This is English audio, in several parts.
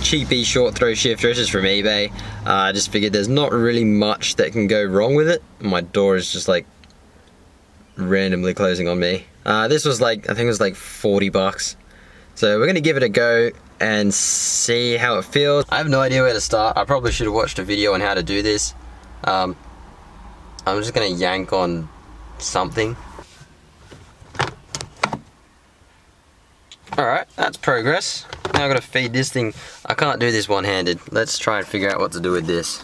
cheapy short throw shifter. It's just from eBay. I just figured there's not really much that can go wrong with it. My door is just like randomly closing on me. This was like, I think it was like 40 bucks. So we're gonna give it a go and see how it feels. I have no idea where to start. I probably should have watched a video on how to do this. I'm just gonna yank on something. Alright, that's progress. Now I've got to feed this thing. I can't do this one-handed. Let's try and figure out what to do with this.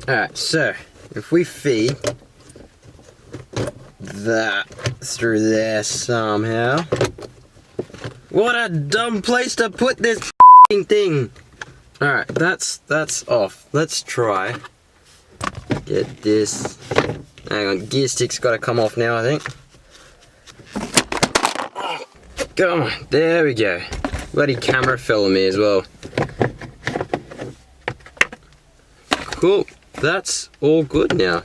Alright, so if we feed that through there somehow. What a dumb place to put this thing! Alright, that's off. Let's try. Get this. Hang on, gear stick's got to come off now, I think. Come on, there we go. Bloody camera fell on me as well. Cool, that's all good now.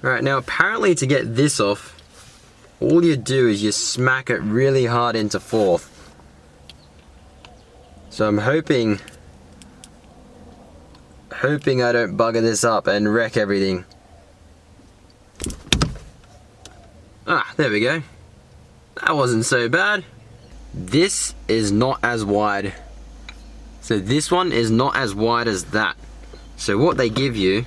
Alright, now apparently to get this off, all you do is you smack it really hard into fourth. So I'm hoping I don't bugger this up and wreck everything. Ah, there we go. That wasn't so bad. This is not as wide. So this one is not as wide as that. So what they give you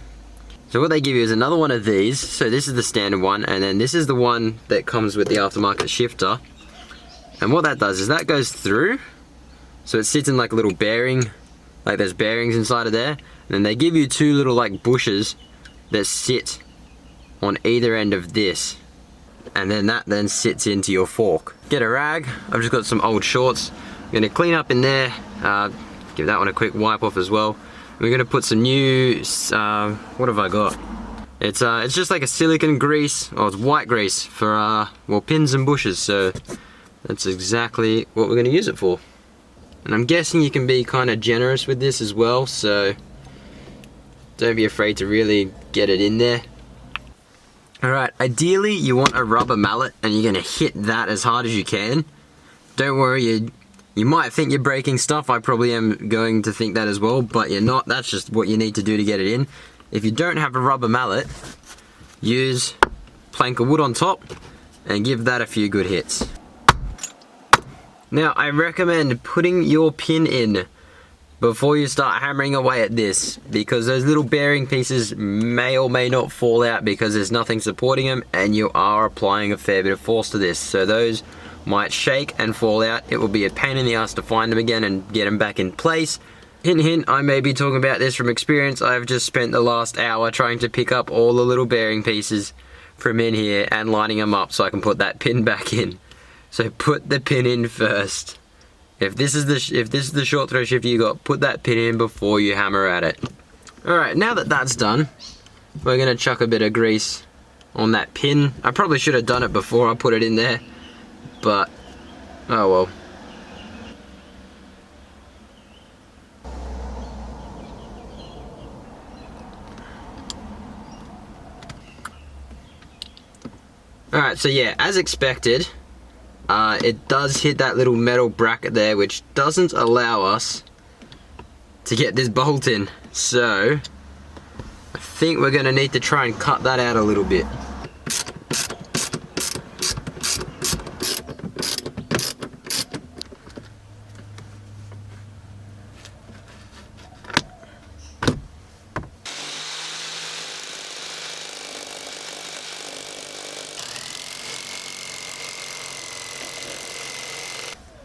is another one of these. So this is the standard one, and then this is the one that comes with the aftermarket shifter. And what that does is that goes through, so it sits in like a little bearing, like there's bearings inside of there. And then they give you two little like bushes that sit on either end of this. And then that then sits into your fork. Get a rag. I've just got some old shorts. I'm gonna clean up in there, give that one a quick wipe off as well. We're gonna put some new, what have I got? It's just like a silicone grease, or it's white grease for, well, pins and bushes, so that's exactly what we're gonna use it for. And I'm guessing you can be kind of generous with this as well, so don't be afraid to really get it in there. Alright, ideally you want a rubber mallet, and you're gonna hit that as hard as you can. Don't worry, you might think you're breaking stuff. I probably am going to think that as well, but you're not. That's just what you need to do to get it in. If you don't have a rubber mallet, use a plank of wood on top and give that a few good hits. Now, I recommend putting your pin in before you start hammering away at this, because those little bearing pieces may or may not fall out because there's nothing supporting them, and you are applying a fair bit of force to this. So those might shake and fall out. It will be a pain in the ass to find them again and get them back in place. Hint hint, I may be talking about this from experience. I've just spent the last hour trying to pick up all the little bearing pieces from in here and lining them up so I can put that pin back in. So put the pin in first. If this is the short throw shifter you got, put that pin in before you hammer at it. Alright, now that that's done, we're gonna chuck a bit of grease on that pin. I probably should have done it before I put it in there, but oh well. Alright, so yeah, as expected, it does hit that little metal bracket there, which doesn't allow us to get this bolt in. So I think we're gonna need to try and cut that out a little bit.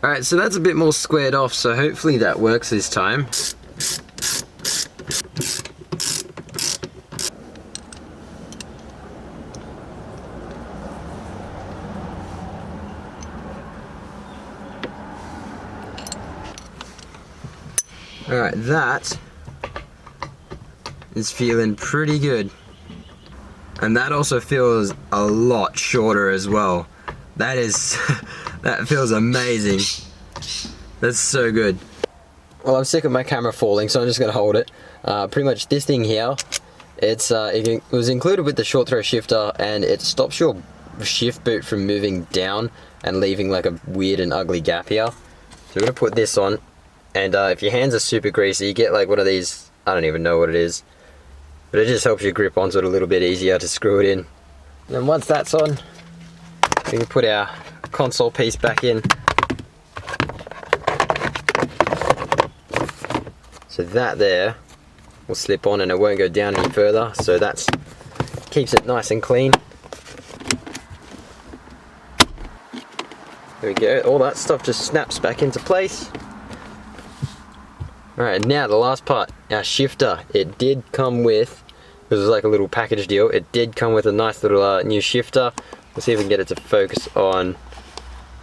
Alright, so that's a bit more squared off, so hopefully that works this time. Alright, that is feeling pretty good. And that also feels a lot shorter as well. That is... that feels amazing. That's so good. Well, I'm sick of my camera falling, so I'm just going to hold it. Pretty much this thing here, it was included with the short throw shifter, and it stops your shift boot from moving down and leaving like a weird and ugly gap here. So we're going to put this on, and if your hands are super greasy, you get like one of these, I don't even know what it is, but it just helps you grip onto it a little bit easier to screw it in. And then once that's on, we can put our console piece back in. So that there will slip on and it won't go down any further, so that keeps it nice and clean. There we go, all that stuff just snaps back into place. Alright, now the last part, our shifter. It did come with, this was like a little package deal, it did come with a nice little new shifter. Let's see if we can get it to focus on.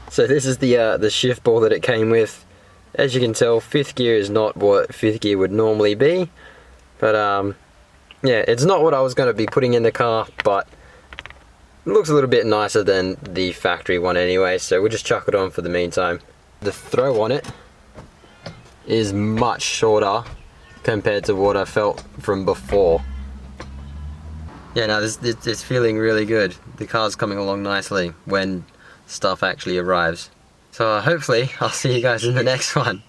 So this is the shift ball that it came with. As you can tell, 5th gear is not what 5th gear would normally be, but yeah, it's not what I was going to be putting in the car, but it looks a little bit nicer than the factory one anyway, so we'll just chuck it on for the meantime. The throw on it is much shorter compared to what I felt from before. Yeah, no, it's feeling really good. The car's coming along nicely when stuff actually arrives. So hopefully I'll see you guys in the next one.